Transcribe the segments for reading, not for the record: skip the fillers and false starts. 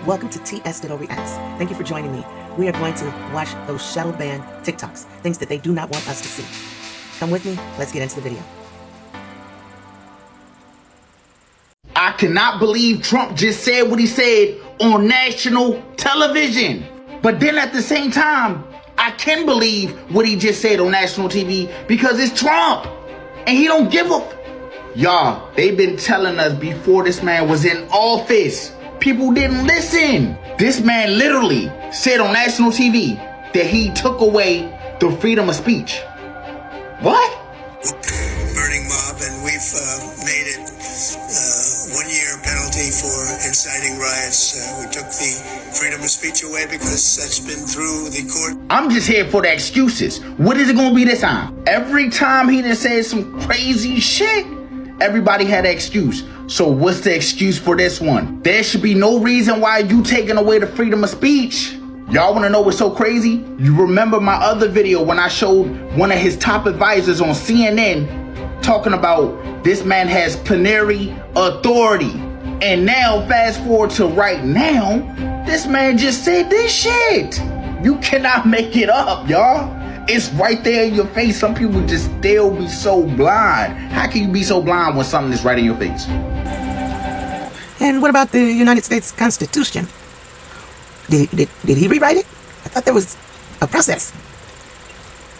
Welcome to TS Ditto Reacts. Thank you for joining me. We are going to watch those shadow banned TikToks, things that they do not want us to see. Come with me, let's get into the video. I cannot believe Trump just said what he said on national television. But then at the same time, I can believe what he just said on national TV because it's Trump and he don't give a Y'all, they've been telling us before this man was in office. People didn't listen. This man literally said on national TV that he took away the freedom of speech. What? Burning mob, and we've made it 1 year penalty for inciting riots. We took the freedom of speech away because that's been through the court. I'm just here for the excuses. What is it gonna be this time? Every time he done said some crazy shit, everybody had an excuse. So what's the excuse for this one? There should be no reason why you taking away the freedom of speech. Y'all wanna know what's so crazy? You remember my other video when I showed one of his top advisors on CNN talking about this man has plenary authority. And now fast forward to right now, this man just said this shit. You cannot make it up, y'all. It's right there in your face. Some people just still be so blind. How can you be so blind when something is right in your face? And what about the United States Constitution? Did he rewrite it? I thought there was a process.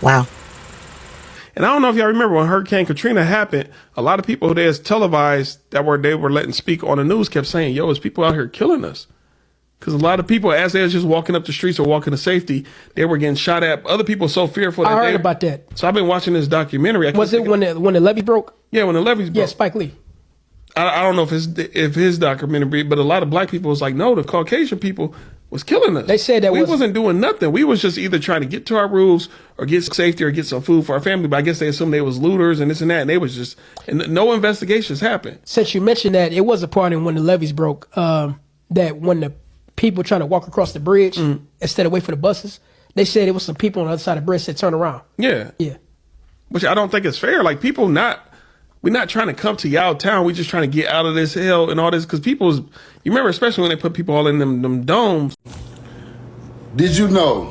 Wow. And I don't know if y'all remember when Hurricane Katrina happened, a lot of people that's televised that they were letting speak on the news kept saying, yo, there's people out here killing us. Because a lot of people, as they was just walking up the streets or walking to safety, they were getting shot at. Other people so fearful. I heard about that. So I've been watching this documentary. Was it when the levee broke? Yeah, when the levees broke. Yeah, Spike Lee. I don't know if his documentary, but a lot of black people was like, no, the Caucasian people was killing us. They said that we wasn't doing nothing. We was just either trying to get to our roofs or get safety or get some food for our family. But I guess they assumed they was looters and this and that. And they was just, and no investigations happened. Since you mentioned that, it was a part in when the levees broke, that when the people trying to walk across the bridge instead of wait for the buses, they said it was some people on the other side of the bridge that turned around. Yeah. Yeah. Which I don't think is fair. Like we're not trying to come to y'all town. We're just trying to get out of this hell and all this. Because you remember, especially when they put people all in them domes. Did you know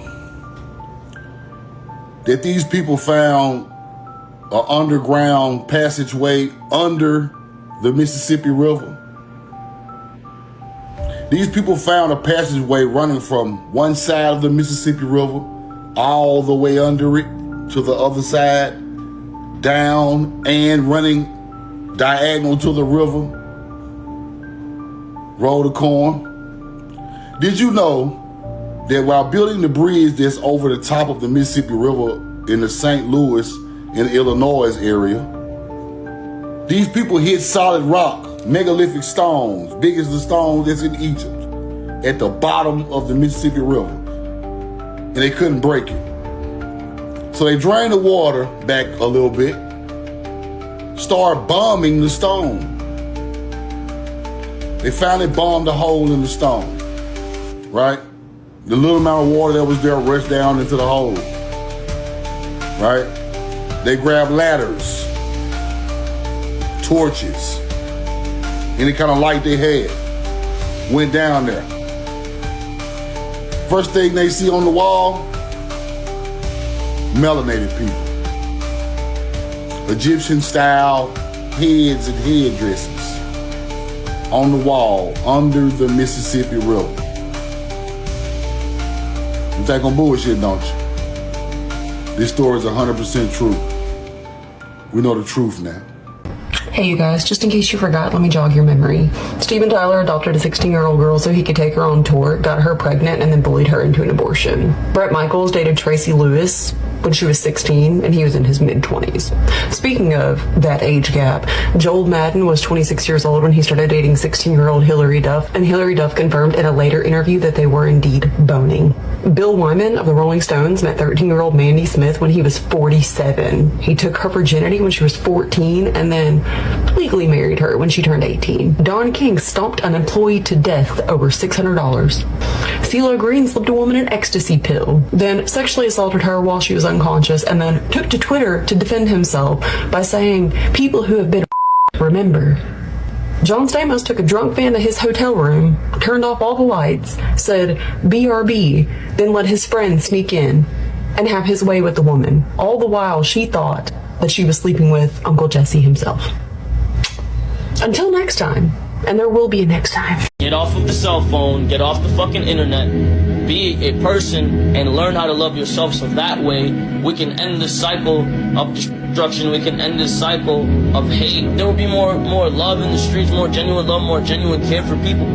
that these people found an underground passageway under the Mississippi River? These people found a passageway running from one side of the Mississippi River all the way under it to the other side, down and running diagonal to the river. Roll the corn. Did you know that while building the bridge that's over the top of the Mississippi River in the St. Louis in Illinois area, these people hit solid rock, megalithic stones, big as the stones that's in Egypt, at the bottom of the Mississippi River, and they couldn't break it. So they drained the water back a little bit, start bombing the stone. They finally bombed a hole in the stone, right? The little amount of water that was there rushed down into the hole, right? They grabbed ladders, torches, any kind of light they had, went down there. First thing they see on the wall, melanated people. Egyptian style heads and headdresses on the wall under the Mississippi River. You think I'm bullshit, don't you? This story is 100% true. We know the truth now. Hey you guys, just in case you forgot, let me jog your memory. Steven Tyler adopted a 16-year-old girl so he could take her on tour, got her pregnant, and then bullied her into an abortion. Bret Michaels dated Tracy Lewis when she was 16 and he was in his mid-20s. Speaking of that age gap, Joel Madden was 26 years old when he started dating 16-year-old Hillary Duff, and Hillary Duff confirmed in a later interview that they were indeed boning. Bill Wyman of the Rolling Stones met 13-year-old Mandy Smith when he was 47. He took her virginity when she was 14 and then legally married her when she turned 18. Don King stomped an employee to death over $600. CeeLo Green slipped a woman an ecstasy pill, then sexually assaulted her while she was unconscious, and then took to Twitter to defend himself by saying, "People who have been remember." John Stamos took a drunk fan to his hotel room, turned off all the lights, said BRB, then let his friend sneak in and have his way with the woman. All the while, she thought that she was sleeping with Uncle Jesse himself. Until next time, and there will be a next time. Get off of the cell phone, get off the fucking internet, be a person and learn how to love yourself, so that way we can end this cycle of destruction, we can end this cycle of hate. There will be more love in the streets, more genuine love, more genuine care for people.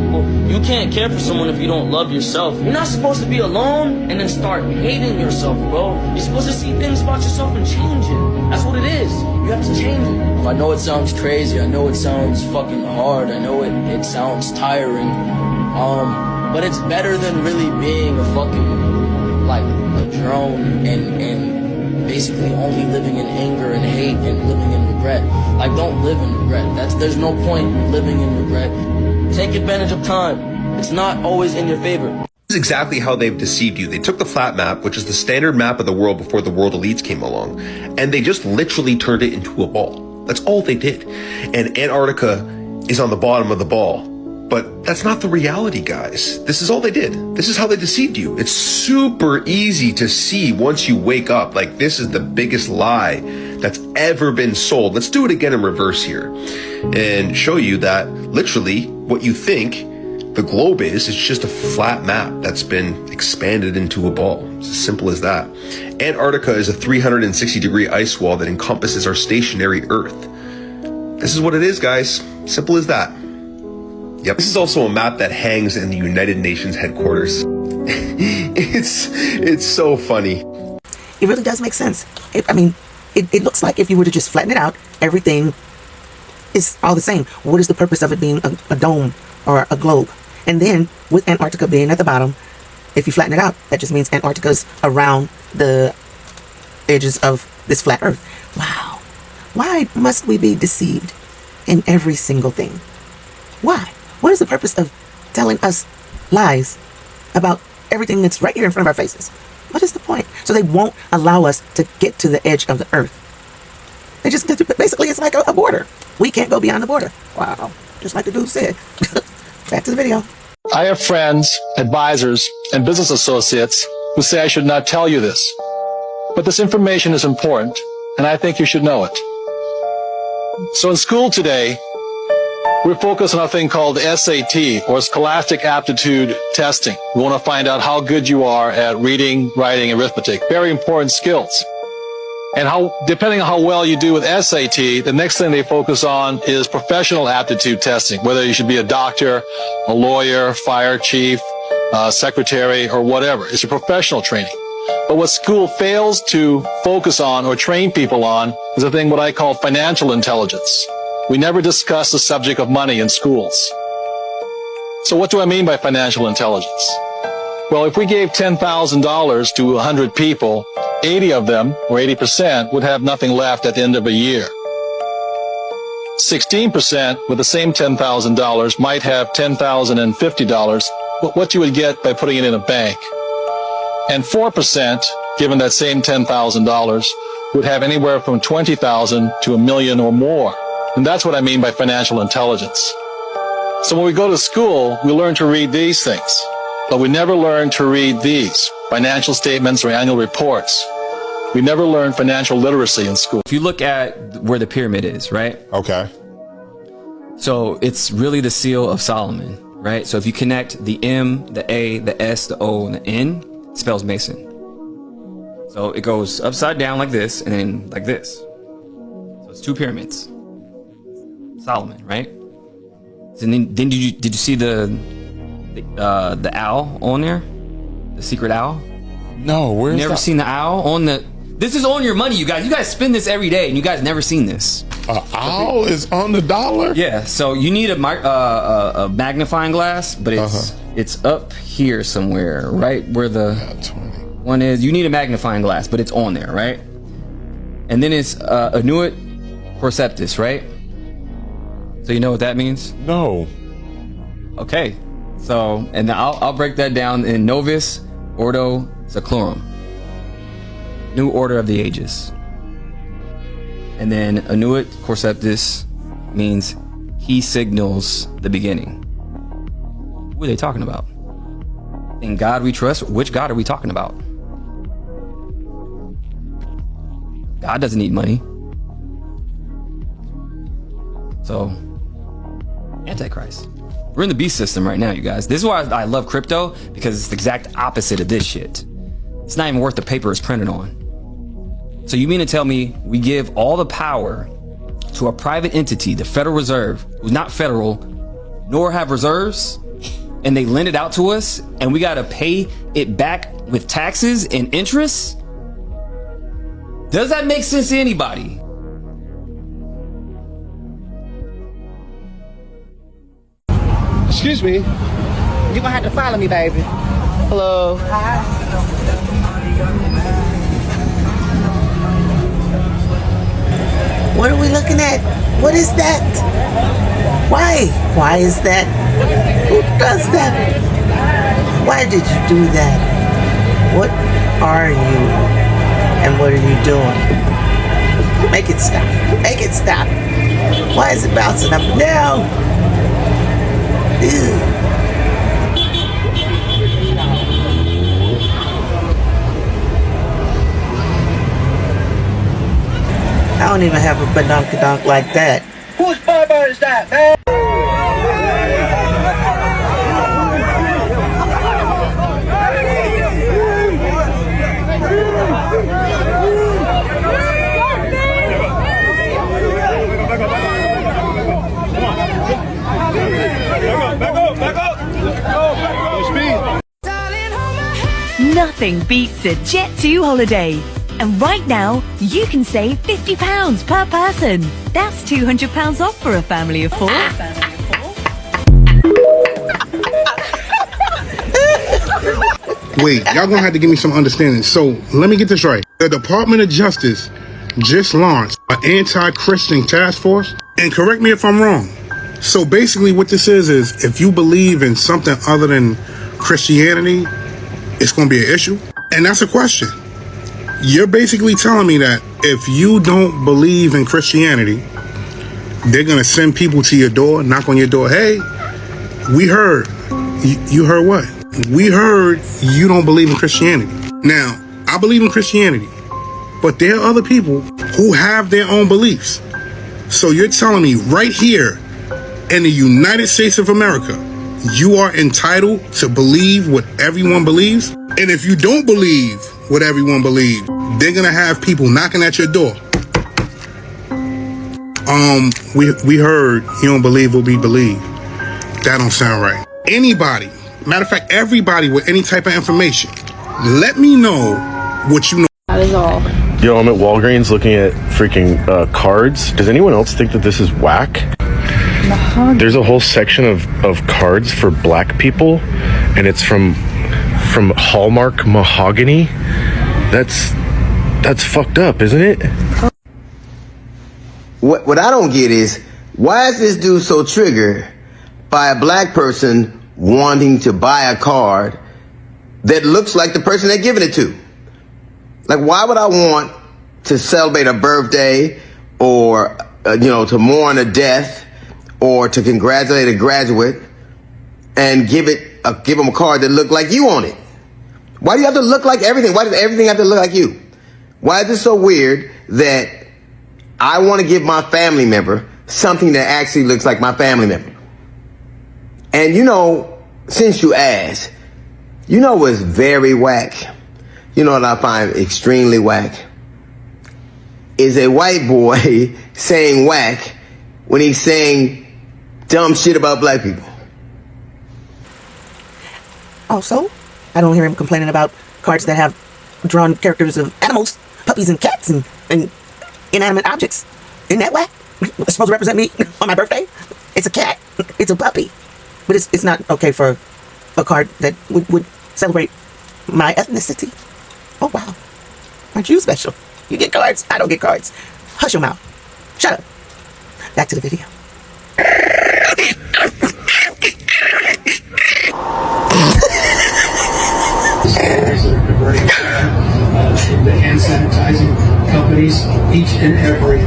You can't care for someone if you don't love yourself. You're not supposed to be alone and then start hating yourself, bro. You're supposed to see things about yourself and change it. That's what it is. You have to change it. I know it sounds crazy, I know it sounds fucking hard, I know it sounds tiring, but it's better than really being a fucking, like, a drone and basically only living in anger and hate and living in regret. Like, don't live in regret. There's no point in living in regret. Take advantage of time. It's not always in your favor. This is exactly how they've deceived you. They took the flat map, which is the standard map of the world before the world elites came along, and they just literally turned it into a ball. That's all they did. And Antarctica is on the bottom of the ball. But that's not the reality, guys. This is all they did. This is how they deceived you. It's super easy to see once you wake up. Like, this is the biggest lie that's ever been sold. Let's do it again in reverse here and show you that literally what you think the globe is, it's just a flat map that's been expanded into a ball. It's as simple as that. Antarctica is a 360-degree ice wall that encompasses our stationary Earth. This is what it is, guys. Simple as that. Yep. This is also a map that hangs in the United Nations headquarters. It's so funny. It really does make sense. It looks like if you were to just flatten it out, everything is all the same. What is the purpose of it being a dome or a globe? And then with Antarctica being at the bottom, if you flatten it out, that just means Antarctica's around the edges of this flat Earth. Wow. Why must we be deceived in every single thing? Why? What is the purpose of telling us lies about everything that's right here in front of our faces? What is the point? So they won't allow us to get to the edge of the Earth. They just, basically, it's like a border. We can't go beyond the border. Wow. Just like the dude said. Back to the video. I have friends, advisors, and business associates who say I should not tell you this. But this information is important, and I think you should know it. So in school today, we're focused on a thing called SAT, or Scholastic Aptitude Testing. We want to find out how good you are at reading, writing, and arithmetic. Very important skills. And depending on how well you do with SAT, the next thing they focus on is professional aptitude testing, whether you should be a doctor, a lawyer, fire chief, secretary, or whatever. It's a professional training. But what school fails to focus on or train people on is a thing what I call financial intelligence. We never discuss the subject of money in schools. So what do I mean by financial intelligence? Well, if we gave $10,000 to 100 people, 80 of them, or 80%, would have nothing left at the end of a year. 16% with the same $10,000 might have $10,050, what you would get by putting it in a bank. And 4%, given that same $10,000, would have anywhere from $20,000 to $1 million or more. And that's what I mean by financial intelligence. So when we go to school, we learn to read these things, but we never learn to read these, financial statements or annual reports. We never learn financial literacy in school. If you look at where the pyramid is, right? Okay. So it's really the seal of Solomon, right? So if you connect the M, the A, the S, the O, and the N, it spells Mason. So it goes upside down like this, and then like this. So it's two pyramids. Solomon, right? And then did you see the owl on there? The secret owl? No, where's Never seen the owl on the? This is on your money, you guys. You guys spend this every day, and you guys never seen this. Owl is on the dollar? Yeah. So you need a magnifying glass, but it's up here somewhere, right where the one is. You need a magnifying glass, but it's on there, right? And then it's Annuit Forceptus, right? So you know what that means? No. Okay. So, and I'll break that down in Novus Ordo Seclorum. New Order of the Ages. And then Annuit Forceptus means he signals the beginning. Who are they talking about? In God we trust. Which God are we talking about? God doesn't need money. So, Antichrist. We're in the beast system right now, you guys. This is why I love crypto, because it's the exact opposite of this shit. It's not even worth the paper it's printed on. So you mean to tell me we give all the power to a private entity, the Federal Reserve, who's not federal, nor have reserves, and they lend it out to us, and we gotta pay it back with taxes and interest? Does that make sense to anybody? Excuse me. You're gonna have to follow me, baby. Hello. Hi. What are we looking at? What is that? Why? Why is that? Who does that? Why did you do that? What are you? And what are you doing? Make it stop. Make it stop. Why is it bouncing up and down? Ew. I don't even have a badonkadonk like that. Whose barber is that, man? Nothing beats a Jet2 holiday. And right now, you can save £50 per person. That's £200 off for a family of 4. Wait, y'all gonna have to give me some understanding. So, let me get this right. The Department of Justice just launched an anti-Christian task force. And correct me if I'm wrong. So basically what this is if you believe in something other than Christianity, it's gonna be an issue. And that's a question. You're basically telling me that if you don't believe in Christianity, they're gonna send people to your door, knock on your door. Hey, we heard. You heard what? We heard you don't believe in Christianity. Now, I believe in Christianity, but there are other people who have their own beliefs. So you're telling me right here in the United States of America, you are entitled to believe what everyone believes? And if you don't believe what everyone believes, they're gonna have people knocking at your door. We heard you don't believe what we believe. That don't sound right. Anybody, matter of fact, everybody with any type of information, let me know what you know. That is all. Yo, I'm at Walgreens looking at freaking cards. Does anyone else think that this is whack? There's a whole section of cards for black people, and it's from Hallmark mahogany. That's fucked up, isn't it? What I don't get is, why is this dude so triggered by a black person wanting to buy a card that looks like the person they're giving it to? Like, why would I want to celebrate a birthday or, to mourn a death or to congratulate a graduate and give them a card that looked like you on it? Why do you have to look like everything? Why does everything have to look like you? Why is this so weird that I want to give my family member something that actually looks like my family member? And since you asked, what's very whack? You know what I find extremely whack? Is a white boy saying whack when he's saying dumb shit about black people. Also, I don't hear him complaining about cards that have drawn characters of animals, puppies and cats and inanimate objects. Isn't that whack? It's supposed to represent me on my birthday? It's a cat. It's a puppy. But it's not okay for a card that would celebrate my ethnicity. Oh, wow. Aren't you special? You get cards. I don't get cards. Hush your mouth. Shut up. Back to the video. The hand sanitizing companies, each and every.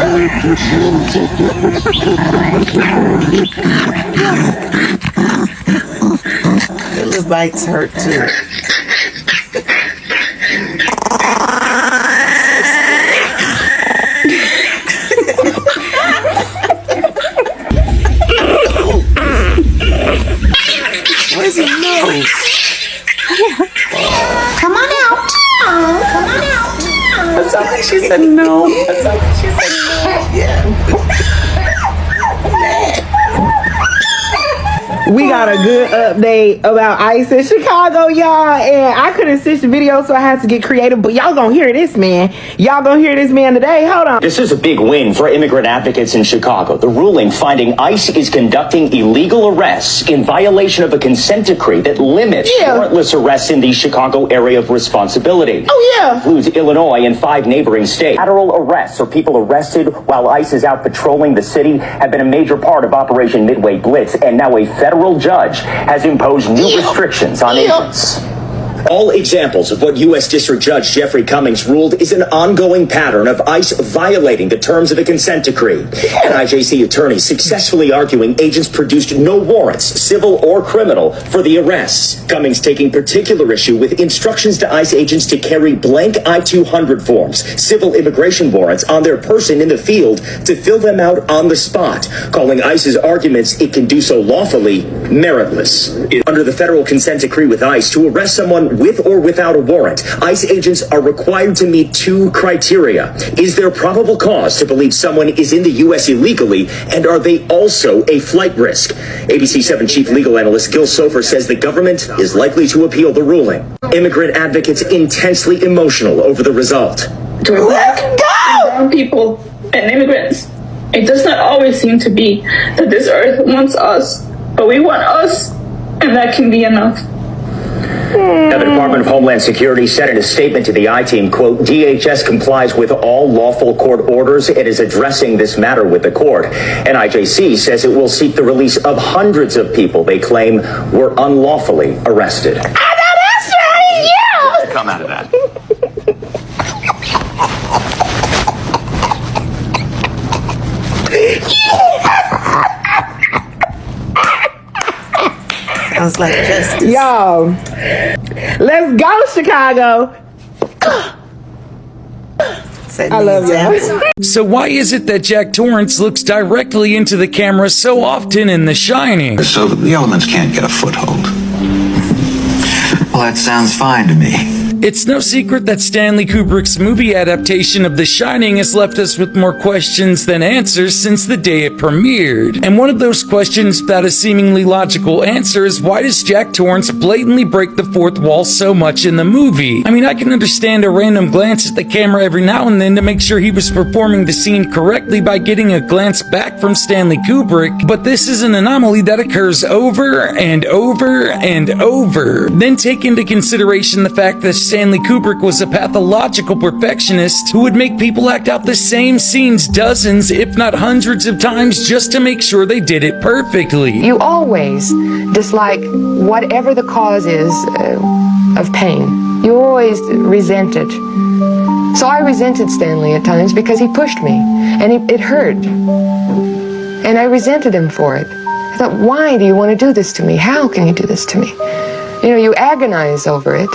The little bites hurt too. Where's his nose? Come on out. Come on out. That's not like she said no. That's not like she said no. We got a good update about ICE in Chicago, y'all. And I couldn't stitch the video, so I had to get creative. But y'all gonna hear this, man. Y'all gonna hear this man today. Hold on. This is a big win for immigrant advocates in Chicago. The ruling finding ICE is conducting illegal arrests in violation of a consent decree that limits warrantless arrests in the Chicago area of responsibility. Oh, yeah. Includes Illinois and 5 neighboring states. Lateral arrests, or people arrested while ICE is out patrolling the city, have been a major part of Operation Midway Blitz, and now a federal judge has imposed new restrictions on agents. All examples of what U.S. District Judge Jeffrey Cummings ruled is an ongoing pattern of ICE violating the terms of the consent decree. NIJC attorneys successfully arguing agents produced no warrants, civil or criminal, for the arrests. Cummings taking particular issue with instructions to ICE agents to carry blank I-200 forms, civil immigration warrants, on their person in the field to fill them out on the spot, calling ICE's arguments it can do so lawfully meritless. Under the federal consent decree with ICE, to arrest someone with or without a warrant, ICE agents are required to meet 2 criteria. Is there probable cause to believe someone is in the U.S. illegally, and are they also a flight risk? ABC 7 chief legal analyst Gil Sofer says the government is likely to appeal the ruling. Immigrant advocates intensely emotional over the result. To Black and brown people and immigrants, it does not always seem to be that this earth wants us, but we want us, and that can be enough. Now, the Department of Homeland Security said in a statement to the I-Team, quote, DHS complies with all lawful court orders and is addressing this matter with the court. NIJC says it will seek the release of hundreds of people they claim were unlawfully arrested. I know that's right, yeah! What should come out of that? Sounds like justice. Yo, let's go, Chicago. I love y'all. So why is it that Jack Torrance looks directly into the camera so often in The Shining? So the elements can't get a foothold. Well, that sounds fine to me. It's no secret that Stanley Kubrick's movie adaptation of The Shining has left us with more questions than answers since the day it premiered. And one of those questions without a seemingly logical answer is, why does Jack Torrance blatantly break the fourth wall so much in the movie? I mean, I can understand a random glance at the camera every now and then to make sure he was performing the scene correctly by getting a glance back from Stanley Kubrick, but this is an anomaly that occurs over and over and over. Then take into consideration the fact that Stanley Kubrick was a pathological perfectionist who would make people act out the same scenes dozens, if not hundreds of times just to make sure they did it perfectly. You always dislike whatever the cause is of pain. You always resent it. So I resented Stanley at times because he pushed me, and it hurt. And I resented him for it. I thought, why do you want to do this to me? How can you do this to me? You know, you agonize over it.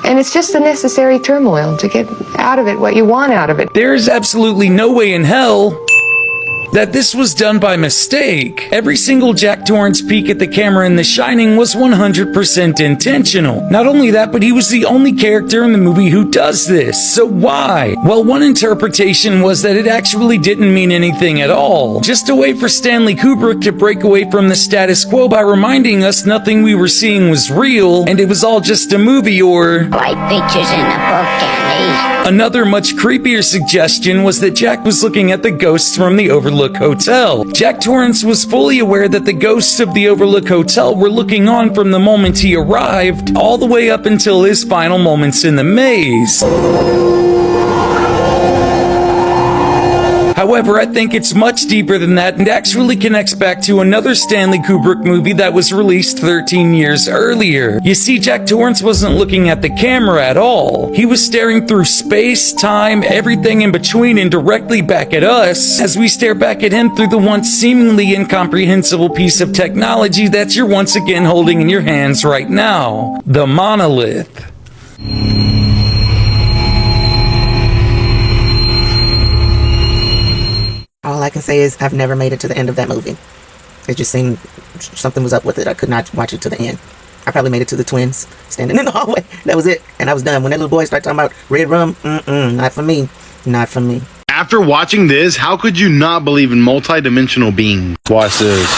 And it's just the necessary turmoil to get out of it what you want out of it. There's absolutely no way in hell that this was done by mistake. Every single Jack Torrance peek at the camera in The Shining was 100% intentional. Not only that, but he was the only character in the movie who does this. So why? Well, one interpretation was that it actually didn't mean anything at all. Just a way for Stanley Kubrick to break away from the status quo by reminding us nothing we were seeing was real, and it was all just a movie or... Like pictures in a book, Annie. Another much creepier suggestion was that Jack was looking at the ghosts from the Overlook Hotel. Jack Torrance was fully aware that the ghosts of the Overlook Hotel were looking on from the moment he arrived, all the way up until his final moments in the maze. However, I think it's much deeper than that and actually connects back to another Stanley Kubrick movie that was released 13 years earlier. You see, Jack Torrance wasn't looking at the camera at all. He was staring through space, time, everything in between, and directly back at us as we stare back at him through the once seemingly incomprehensible piece of technology that you're once again holding in your hands right now. The monolith. All I can say is I've never made it to the end of that movie. It just seemed something was up with it. I could not watch it to the end. I probably made it to the twins standing in the hallway. That was it. And I was done. When that little boy started talking about red rum, not for me. Not for me. After watching this, how could you not believe in multi-dimensional beings? Watch this.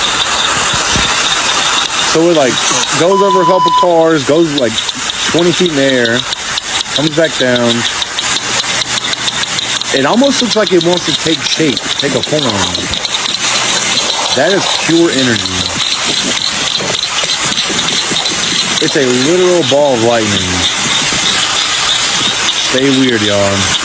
So it like goes over a couple cars, goes like 20 feet in the air, comes back down. It almost looks like it wants to take shape, take a form. That is pure energy. It's a literal ball of lightning. Stay weird, y'all.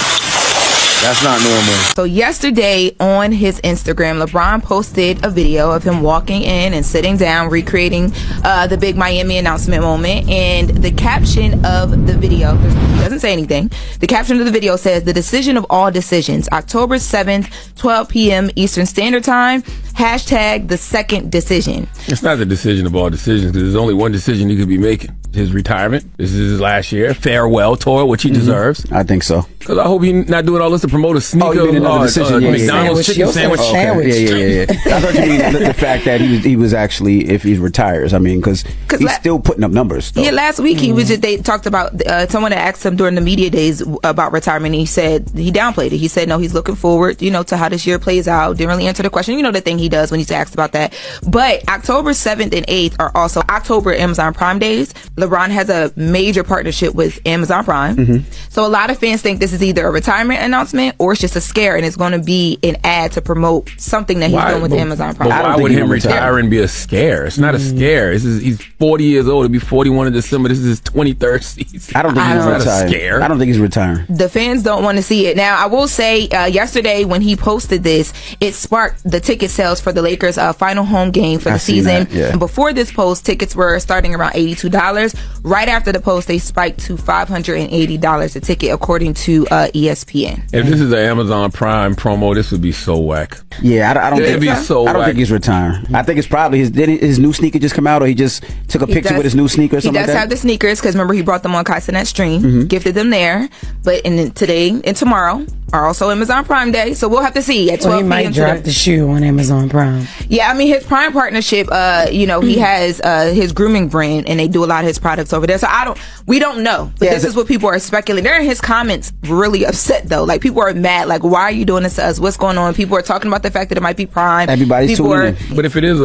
That's not normal. So yesterday on his Instagram, LeBron posted a video of him walking in and sitting down, recreating the big Miami announcement moment. And the caption of the video, he doesn't say anything. The caption of the video says, "The decision of all decisions, October 7th, 12 p.m. Eastern Standard Time, hashtag the second decision." It's not the decision of all decisions, because there's only one decision he could be making. His retirement. This is his last year. Farewell tour, which he deserves. I think so. Because I hope he's not doing all this to promote a sneaker McDonald's chicken sandwich. Yeah. I thought you mean the fact that he was actually, if he retires, I mean, because he's still putting up numbers. Though. Yeah, last week he was they talked about, someone had asked him during the media days about retirement, and he said, he downplayed it. He said, no, he's looking forward, to how this year plays out. Didn't really answer the question. The thing he does when he's asked about that. But October 7th and 8th are also October Amazon Prime days. LeBron has a major partnership with Amazon Prime. So a lot of fans think this is either a retirement announcement or it's just a scare, and it's going to be an ad to promote something that he's doing with Amazon Prime. But why would him retire and be a scare? It's not a scare. He's 40 years old. He'll be 41 in December. This is his 23rd season. I don't think he's retiring. Scare. I don't think he's retiring. The fans don't want to see it. Now, I will say, yesterday when he posted this, it sparked the ticket sales for the Lakers' final home game for the season. And before this post, tickets were starting around $82. Right after the post, they spiked to $580 a ticket, according to ESPN. If this is an Amazon Prime promo, this would be so whack. Yeah, I don't think he's retiring. I think it's probably his new sneaker just come out, or he just took a picture with his new sneaker or something like that. He does have the sneakers, because remember, he brought them on Kaisenet Stream, gifted them there. But today and tomorrow are also Amazon Prime Day, so we'll have to see at 12 he might p.m. drop the shoe on Amazon Prime. Yeah, I mean, his Prime partnership, he has his grooming brand, and they do a lot of his products over there. So we don't know, but this is what people are speculating. They're in his comments really upset though. Like, people are mad. Like, why are you doing this to us? What's going on? People are talking about the fact that it might be Prime. Everybody's tuning in. But if it is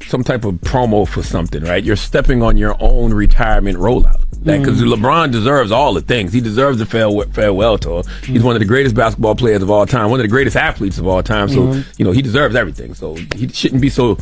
some type of promo for something, right? You're stepping on your own retirement rollout. Because LeBron deserves all the things. He deserves the farewell tour. He's one of the greatest basketball players of all time, one of the greatest athletes of all time. So, he deserves everything. So he shouldn't be so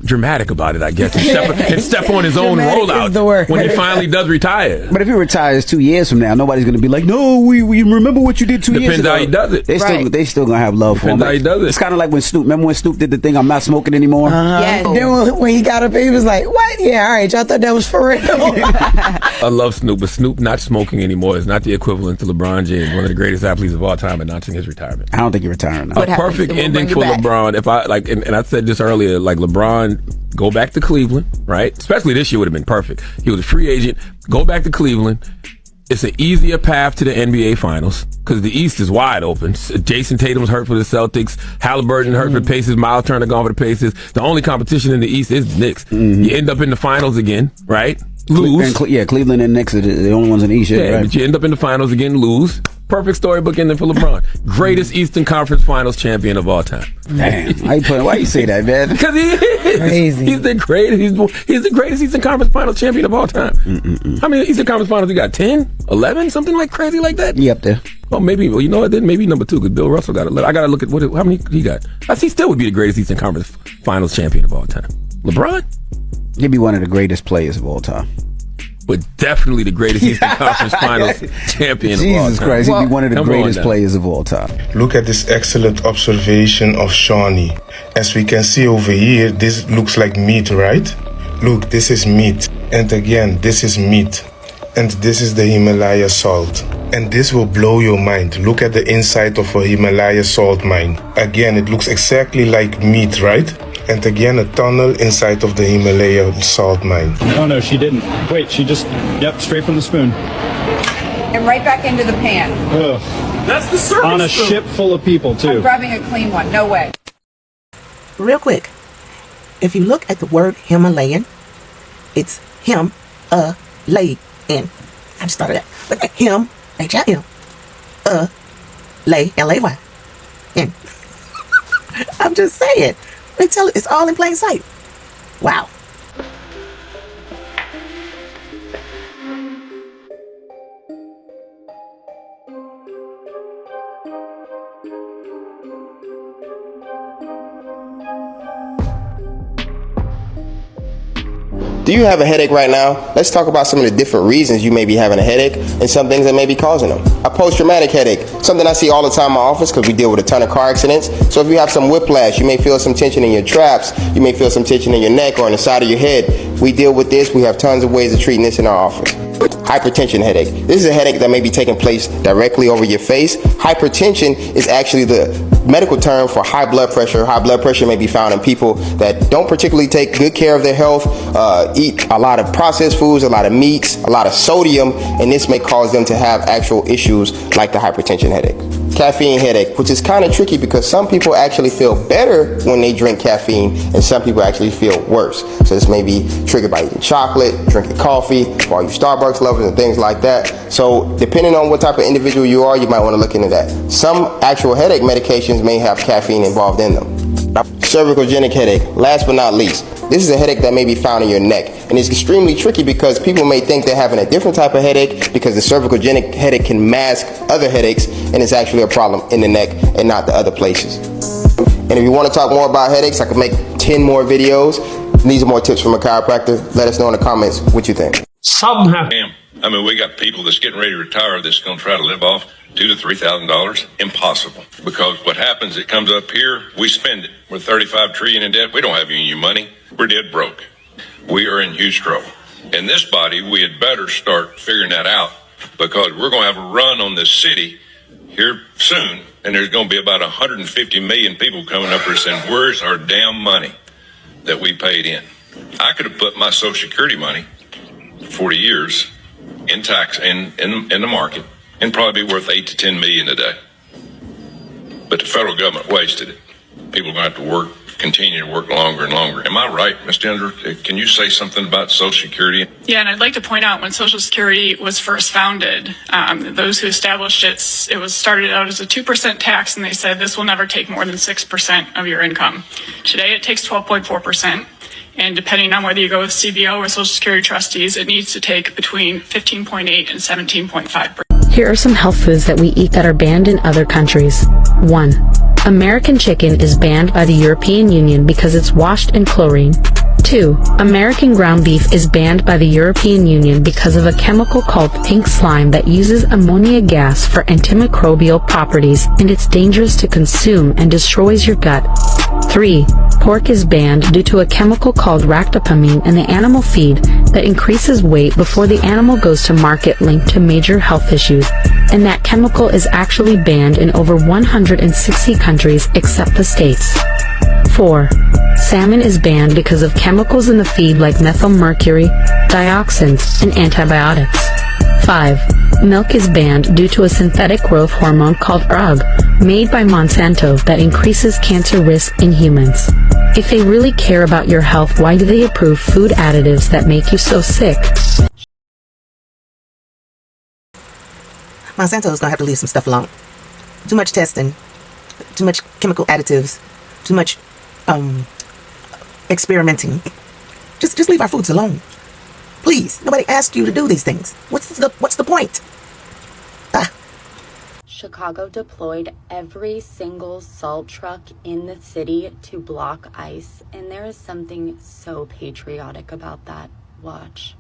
dramatic about it, I guess, and step on his own rollout when he finally does retire. But if he retires 2 years from now, nobody's going to be like, no, we remember what you did 2 years ago. Depends how he does it. They still going to have love for him. Depends how he does it. It's kind of like when Snoop, remember when Snoop did the thing, I'm not smoking anymore? Yeah. Then when he got up, he was like, what? Yeah, all right, y'all thought that was for real. I love Snoop, but Snoop not smoking anymore is not the equivalent to LeBron James, one of the greatest athletes of all time, announcing his retirement. I don't think he's retiring. A perfect ending for LeBron. If I and I said this earlier, like, LeBron, go back to Cleveland, right? Especially this year would have been perfect. He was a free agent. Go back to Cleveland. It's an easier path to the NBA Finals because the East is wide open. Jason Tatum's hurt for the Celtics. Halliburton hurt for the Pacers. Miles Turner gone for the Pacers. The only competition in the East is the Knicks. You end up in the Finals again, right? Lose. Cleveland and Knicks are the only ones in the East. Yeah, right? But you end up in the Finals again, lose. Perfect storybook ending for LeBron. Greatest Eastern Conference Finals champion of all time. Damn. Why you say that, man? Because he is. Crazy. He's the greatest. He's the greatest Eastern Conference Finals champion of all time. How many Eastern Conference Finals you got? 10? 11? Something like crazy like that? He up there. Oh, maybe. Well, you know what? Then maybe number 2 because Bill Russell got 11. I got to look at how many he got. He still would be the greatest Eastern Conference Finals champion of all time. LeBron? He'd be one of the greatest players of all time. but definitely the greatest Eastern Conference Finals champion of all Jesus time. Christ, he'd be one of the Come greatest on now. players of all time. Look at this excellent observation of Shawnee. As we can see over here, this looks like meat, right? Look, this is meat. And again, this is meat. And this is the Himalaya salt. And this will blow your mind. Look at the inside of a Himalaya salt mine. Again, it looks exactly like meat, right? And again, a tunnel inside of the Himalaya salt mine. Oh no, she didn't. Wait, she just, yep, straight from the spoon. And right back into the pan. Ugh. That's the service On a spoon. ship full of people, too. I'm grabbing a clean one. No way. Real quick, if you look at the word Himalayan, it's lay in. I just started that. But him, H-I-M, lay, L-A-Y, in. I'm just saying. They tell it, it's all in plain sight. Wow. Do you have a headache right now? Let's talk about some of the different reasons you may be having a headache and some things that may be causing them. A post-traumatic headache, something I see all the time in my office because we deal with a ton of car accidents. So if you have some whiplash, you may feel some tension in your traps, you may feel some tension in your neck or on the side of your head. We deal with this. We have tons of ways of treating this in our office. Hypertension headache. This is a headache that may be taking place directly over your face. Hypertension is actually the medical term for high blood pressure. High blood pressure may be found in people that don't particularly take good care of their health, eat a lot of processed foods, a lot of meats, a lot of sodium, and this may cause them to have actual issues like the hypertension headache. Caffeine headache, which is kind of tricky because some people actually feel better when they drink caffeine and some people actually feel worse. So this may be triggered by eating chocolate, drinking coffee, for all you Starbucks lovers and things like that. So depending on what type of individual you are, you might want to look into that. Some actual headache medications may have caffeine involved in them. Cervicogenic headache, last but not least. This is a headache that may be found in your neck. And it's extremely tricky because people may think they're having a different type of headache because the cervicogenic headache can mask other headaches and it's actually a problem in the neck and not the other places. And if you want to talk more about headaches, I could make 10 more videos. These are more tips from a chiropractor. Let us know in the comments what you think. Some have. I mean, we got people that's getting ready to retire that's going to try to live off $2,000 to $3,000. Impossible. Because what happens, it comes up here, we spend it. We're $35 trillion in debt. We don't have any money. We're dead broke. We are in huge trouble. In this body, we had better start figuring that out because we're going to have a run on this city here soon, and there's going to be about 150 million people coming up here saying, where's our damn money that we paid in? I could have put my Social Security money for 40 years in tax in the market and probably be worth 8 to 10 million today. But the federal government wasted it. People are going to have to work, continue to work longer and longer. Am I right, Ms. Dender? Can you say something about Social Security? Yeah, and I'd like to point out when Social Security was first founded, those who established it was started out as a 2% tax, and they said this will never take more than 6% of your income. Today, it takes 12.4%. And depending on whether you go with CBO or Social Security trustees, it needs to take between 15.8 and 17.5%. Here are some health foods that we eat that are banned in other countries. 1. American chicken is banned by the European Union because it's washed in chlorine. 2. American ground beef is banned by the European Union because of a chemical called pink slime that uses ammonia gas for antimicrobial properties, and it's dangerous to consume and destroys your gut. 3. Pork is banned due to a chemical called ractopamine in the animal feed that increases weight before the animal goes to market, linked to major health issues, and that chemical is actually banned in over 160 countries except the States. 4. Salmon is banned because of chemicals in the feed like methylmercury, dioxins, and antibiotics. 5. Milk is banned due to a synthetic growth hormone called ERG, made by Monsanto, that increases cancer risk in humans. If they really care about your health, why do they approve food additives that make you so sick? Monsanto's gonna have to leave some stuff alone. Too much testing, too much chemical additives, too much experimenting. Just leave our foods alone. Please, nobody asked you to do these things. What's the point? Chicago deployed every single salt truck in the city to block ICE, and there is something so patriotic about that. Watch.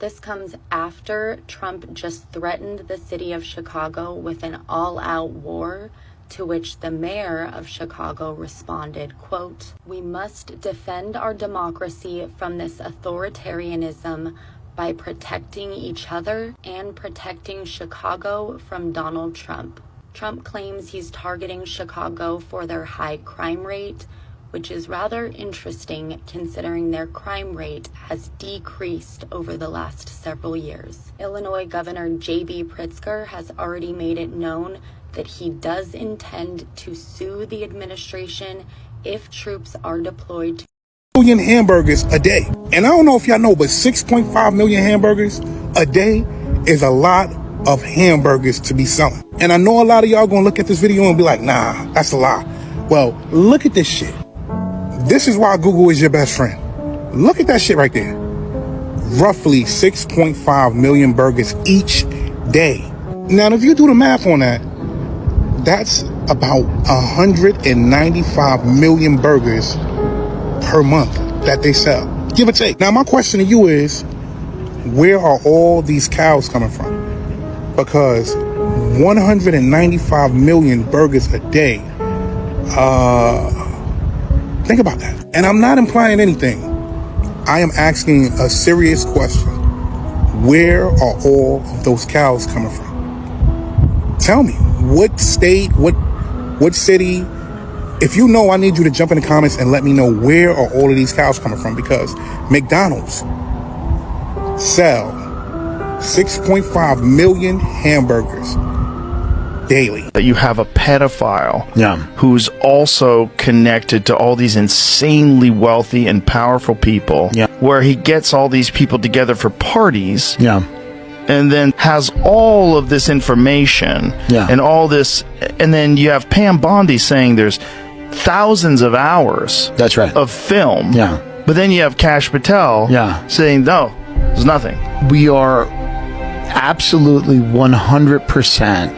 This comes after Trump just threatened the city of Chicago with an all-out war, to which the mayor of Chicago responded, quote, "We must defend our democracy from this authoritarianism by protecting each other and protecting Chicago from Donald Trump." Trump claims he's targeting Chicago for their high crime rate, which is rather interesting considering their crime rate has decreased over the last several years. Illinois Governor J.B. Pritzker has already made it known that he does intend to sue the administration if troops are deployed to million hamburgers a day. And I don't know if y'all know, but 6.5 million hamburgers a day is a lot of hamburgers to be selling. And I know a lot of y'all gonna look at this video and be like, nah, that's a lie. Well, look at this shit. This is why Google is your best friend. Look at that shit right there. Roughly 6.5 million burgers each day. Now, if you do the math on that, that's about 195 million burgers per month that they sell, give or take. Now, my question to you is, where are all these cows coming from? Because 195 million burgers a day, think about that. And I'm not implying anything. I am asking a serious question. Where are all of those cows coming from? Tell me, what state, what city? If you know, I need you to jump in the comments and let me know where are all of these cows coming from, because McDonald's sell 6.5 million hamburgers daily. That you have a pedophile who's also connected to all these insanely wealthy and powerful people, where he gets all these people together for parties, and then has all of this information and all this, and then you have Pam Bondi saying there's thousands of hours of film, but then you have Kash Patel saying no, there's nothing. We are absolutely 100%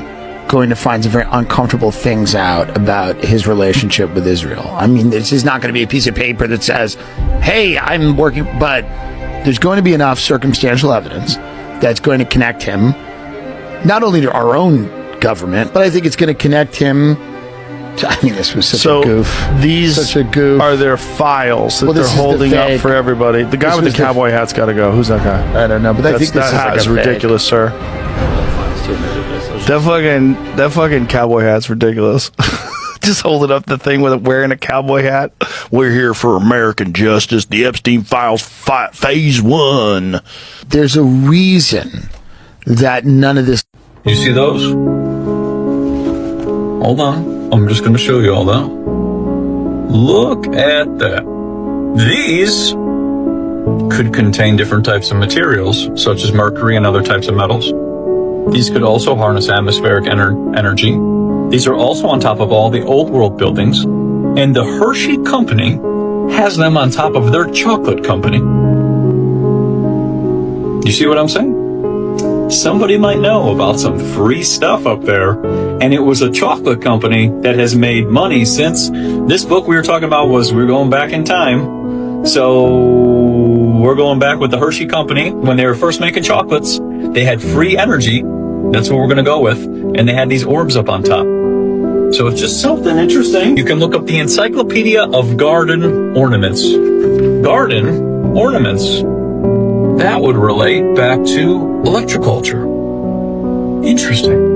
going to find some very uncomfortable things out about his relationship with Israel. I mean, this is not going to be a piece of paper that says, hey, I'm working, but there's going to be enough circumstantial evidence that's going to connect him not only to our own government, but I think it's going to connect him to, I mean, this was such a goof. These are their files that they're holding up for everybody. The guy with the cowboy hat's got to go. Who's that guy? I don't know, but I think that hat is ridiculous, sir. That fucking cowboy hat's ridiculous. Just holding up the thing with it, wearing a cowboy hat. We're here for American justice. The Epstein Files Phase 1. There's a reason that none of this. You see those? Hold on. I'm just going to show you all that. Look at that. These could contain different types of materials, such as mercury and other types of metals. These could also harness atmospheric energy. These are also on top of all the old world buildings. And the Hershey Company has them on top of their chocolate company. You see what I'm saying? Somebody might know about some free stuff up there, and it was a chocolate company that has made money since this book we were talking about we're going back in time. So we're going back with the Hershey Company. When they were first making chocolates, they had free energy. That's what we're going to go with. And they had these orbs up on top. So it's just something interesting. You can look up the Encyclopedia of Garden Ornaments. Garden ornaments. That would relate back to electroculture. Interesting.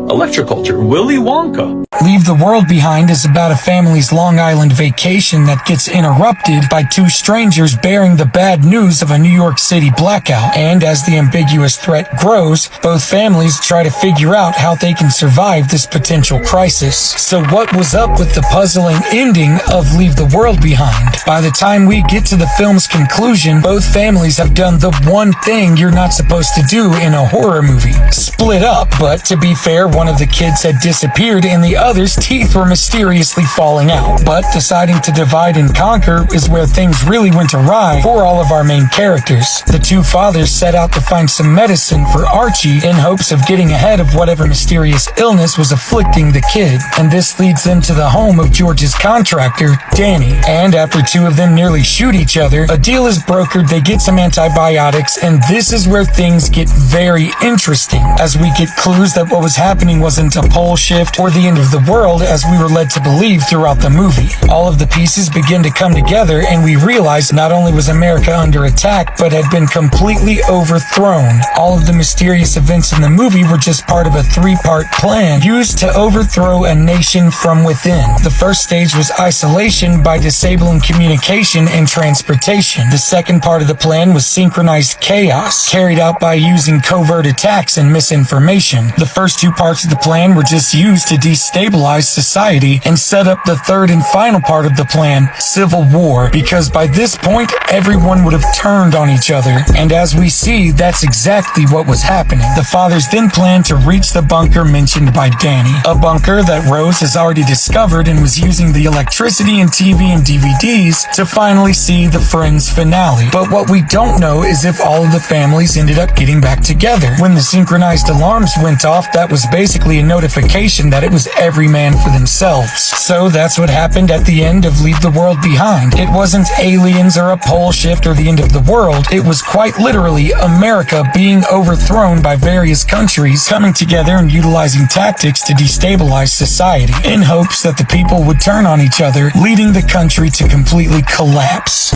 Electroculture. Willy Wonka. Leave the World Behind is about a family's Long Island vacation that gets interrupted by two strangers bearing the bad news of a New York City blackout. And as the ambiguous threat grows, both families try to figure out how they can survive this potential crisis. So what was up with the puzzling ending of Leave the World Behind? By the time we get to the film's conclusion, both families have done the one thing you're not supposed to do in a horror movie: split up. But to be fair, one of the kids had disappeared and the others' teeth were mysteriously falling out. But deciding to divide and conquer is where things really went awry for all of our main characters. The two fathers set out to find some medicine for Archie in hopes of getting ahead of whatever mysterious illness was afflicting the kid. And this leads them to the home of George's contractor, Danny. And after two of them nearly shoot each other, a deal is brokered, they get some antibiotics, and this is where things get very interesting, as we get clues that what was happening wasn't a pole shift or the end of the world as we were led to believe throughout the movie. All of the pieces begin to come together, and we realize not only was America under attack, but had been completely overthrown. All of the mysterious events in the movie were just part of a three-part plan used to overthrow a nation from within. The first stage was isolation by disabling communication and transportation. The second part of the plan was synchronized chaos, carried out by using covert attacks and misinformation. The first two parts of the plan were just used to destabilize society and set up the third and final part of the plan, civil war, because by this point, everyone would have turned on each other. And as we see, that's exactly what was happening. The fathers then planned to reach the bunker mentioned by Danny, a bunker that Rose has already discovered and was using the electricity and TV and DVDs to finally see the Friends finale. But what we don't know is if all of the families ended up getting back together. When the synchronized alarms went off, that was basically a notification that it was every man for themselves. So that's what happened at the end of Leave the World Behind. It wasn't aliens or a pole shift or the end of the world. It was quite literally America being overthrown by various countries coming together and utilizing tactics to destabilize society in hopes that the people would turn on each other, leading the country to completely collapse.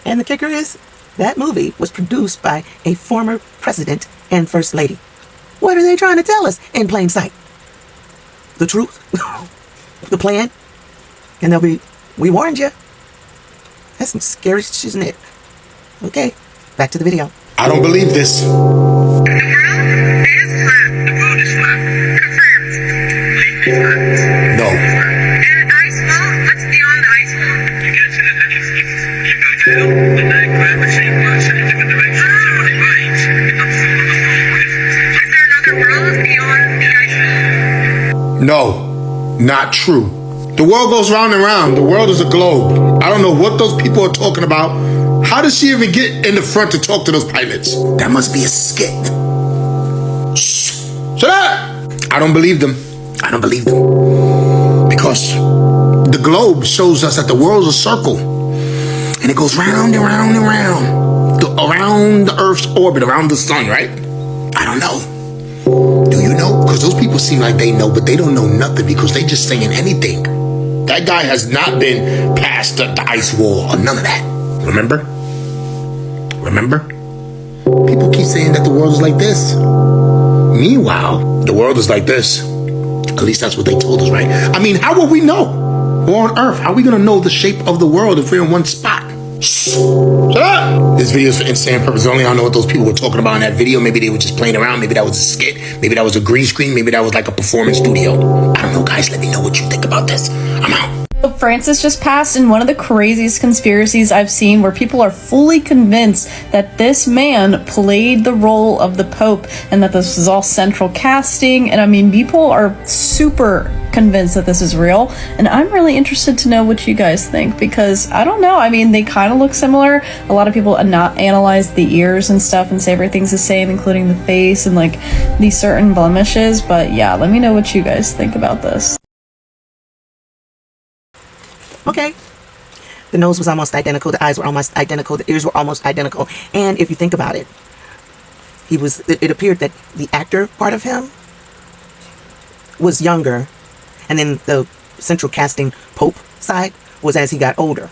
And the kicker is, that movie was produced by a former president and first lady. What are they trying to tell us in plain sight? The truth? The plan? And they'll be, we warned you. That's some scary shit, isn't it? Okay, back to the video. I don't believe this. No. No, not true. The world goes round and round. The world is a globe. I don't know what those people are talking about. How does she even get in the front to talk to those pilots? That must be a skit. Shh. Shut up! I don't believe them. I don't believe them. Because the globe shows us that the world's a circle. And it goes round and round and round. Around the Earth's orbit, around the sun, right? I don't know. Do you know? Because those people seem like they know, but they don't know nothing because they just saying anything. That guy has not been past the ice wall or none of that. Remember? People keep saying that the world is like this. Meanwhile, the world is like this. At least that's what they told us, right? I mean, how will we know? We're on Earth. How are we going to know the shape of the world if we're in one spot? Shut up! This video is for insane purposes only. I don't know what those people were talking about in that video. Maybe they were just playing around. Maybe that was a skit. Maybe that was a green screen. Maybe that was like a performance studio. I don't know, guys. Let me know what you think about this. I'm out. Francis just passed in one of the craziest conspiracies I've seen, where people are fully convinced that this man played the role of the Pope and that this was all central casting. And I mean, people are super convinced that this is real, and I'm really interested to know what you guys think, because I don't know. I mean, they kind of look similar. A lot of people not analyze the ears and stuff and say everything's the same, including the face and like these certain blemishes. But yeah, let me know what you guys think about this. Okay. The nose was almost identical. The eyes were almost identical. The ears were almost identical. And if you think about it, it appeared that the actor part of him was younger. And then the central casting Pope side was as he got older.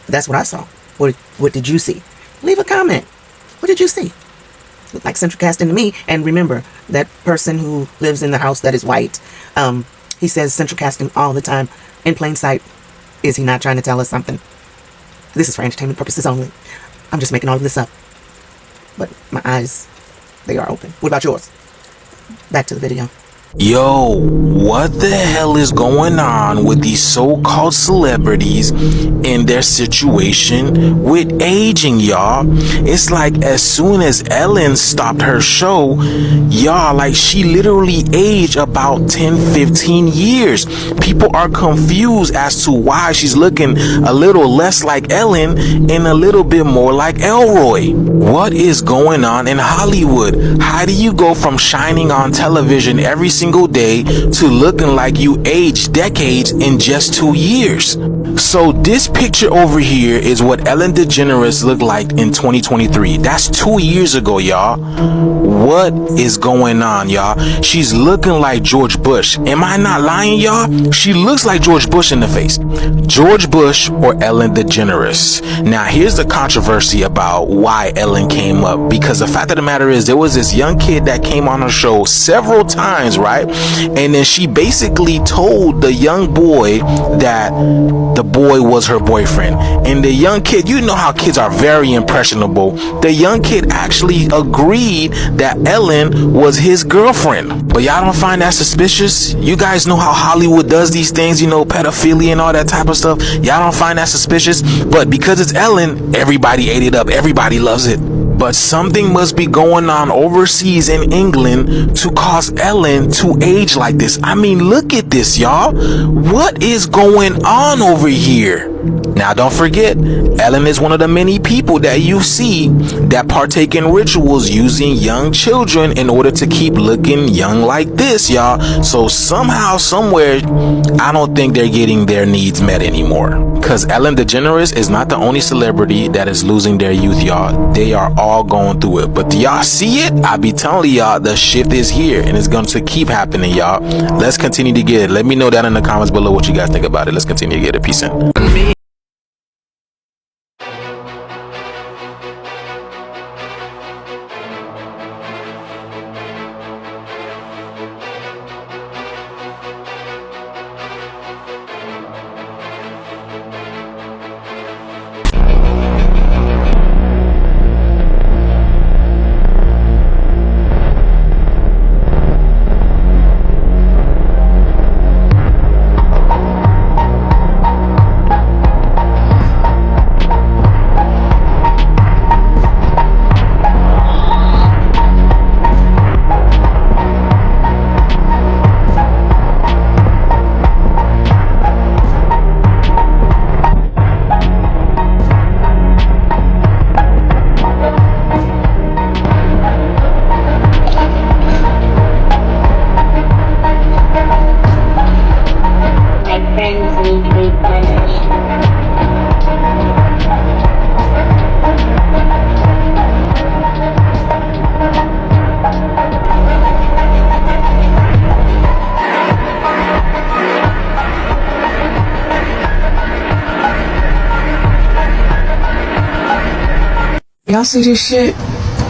That's what I saw. What did you see? Leave a comment. What did you see? Looked like central casting to me. And remember, that person who lives in the house that is white, he says central casting all the time. In plain sight. Is he not trying to tell us something? This is for entertainment purposes only. I'm just making all of this up. But my eyes, they are open. What about yours? Back to the video. Yo, what the hell is going on with these so-called celebrities in their situation with aging, y'all? It's like as soon as Ellen stopped her show, y'all, like she literally aged about 10-15 years. People are confused as to why she's looking a little less like Ellen and a little bit more like Elroy. What is going on in Hollywood? How do you go from shining on television every single day to looking like you aged decades in just 2 years? So this picture over here is what Ellen DeGeneres looked like in 2023. That's 2 years ago, y'all. What is going on, y'all? She's looking like George Bush. Am I not lying, y'all? She looks like George Bush in the face. George Bush or Ellen DeGeneres. Now, here's the controversy about why Ellen came up, because the fact of the matter is there was this young kid that came on her show several times, right? And then she basically told the young boy that the boy was her boyfriend. And the young kid, you know how kids are very impressionable. The young kid actually agreed that Ellen was his girlfriend. But y'all don't find that suspicious? You guys know how Hollywood does these things, you know, pedophilia and all that type of stuff. Y'all don't find that suspicious? But because it's Ellen, everybody ate it up. Everybody loves it. But something must be going on overseas in England to cause Ellen to age like this. I mean, look at this, y'all. What is going on over here? Now, don't forget, Ellen is one of the many people that you see that partake in rituals using young children in order to keep looking young like this, y'all. So somehow, somewhere, I don't think they're getting their needs met anymore. Because Ellen DeGeneres is not the only celebrity that is losing their youth, y'all. They are all going through it. But do y'all see it? I be telling y'all, the shift is here and it's going to keep happening, y'all. Let's continue to get it. Let me know down in the comments below what you guys think about it. Let's continue to get it. Peace in. Y'all see this shit?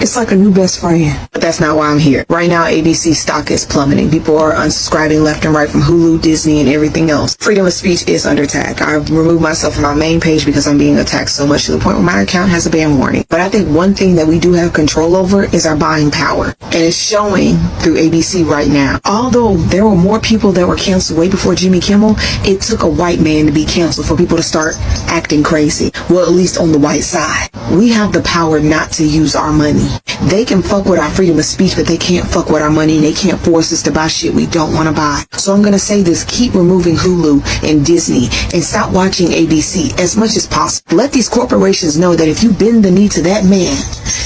It's like a new best friend. But that's not why I'm here. Right now, ABC stock is plummeting. People are unsubscribing left and right from Hulu, Disney, and everything else. Freedom of speech is under attack. I've removed myself from my main page because I'm being attacked so much to the point where my account has a ban warning. But I think one thing that we do have control over is our buying power. And it's showing through ABC right now. Although there were more people that were canceled way before Jimmy Kimmel, it took a white man to be canceled for people to start acting crazy. Well, at least on the white side. We have the power not to use our money. They can fuck with our freedom of speech, but they can't fuck with our money, and they can't force us to buy shit we don't want to buy. So I'm going to say this: keep removing Hulu and Disney and stop watching ABC as much as possible. Let these corporations know that if you bend the knee to that man,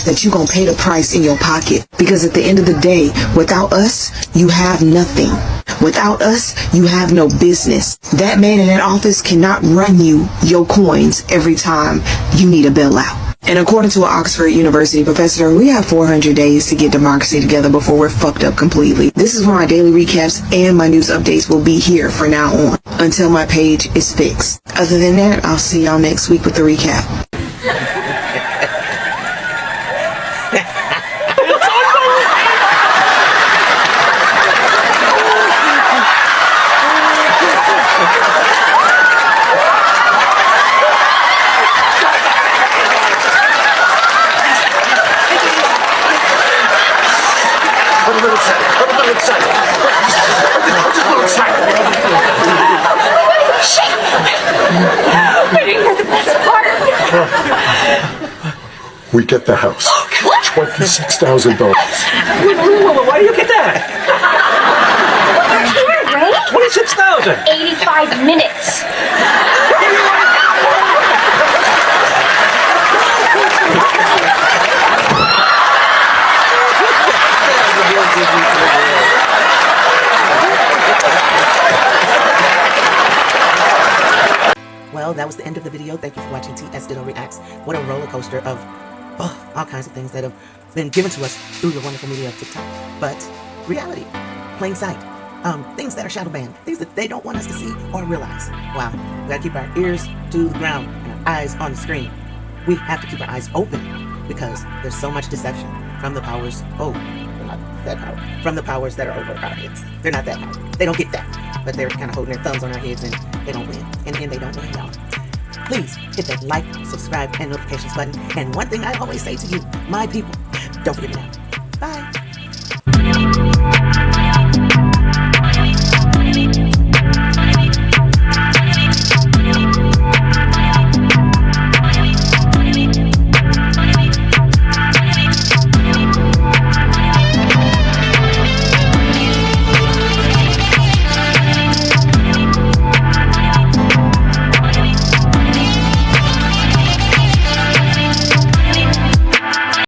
that you're going to pay the price in your pocket. Because at the end of the day, without us, you have nothing. Without us, you have no business. That man in that office cannot run you your coins every time you need a bailout. And according to an Oxford University professor, we have 400 days to get democracy together before we're fucked up completely. This is where my daily recaps and my news updates will be here from now on, until my page is fixed. Other than that, I'll see y'all next week with the recap. Put a little excited. we get the house. $26,000. Why do you get that? 26,000. 85 minutes. Well, that was the end of the video. Thank you for watching TS Ditto Reacts. What a roller coaster of all kinds of things that have been given to us through the wonderful media of TikTok. But reality, plain sight, things that are shadow banned, things that they don't want us to see or realize. Wow, we gotta keep our ears to the ground and our eyes on the screen. We have to keep our eyes open because there's so much deception from the powers. Oh, they're not that power. From the powers that are over our heads. They're not that power. They don't get that. But they're kind of holding their thumbs on our heads and they don't win. In the end, they don't win, y'all. Please hit that like, subscribe, and notifications button. And one thing I always say to you, my people, don't forget me now.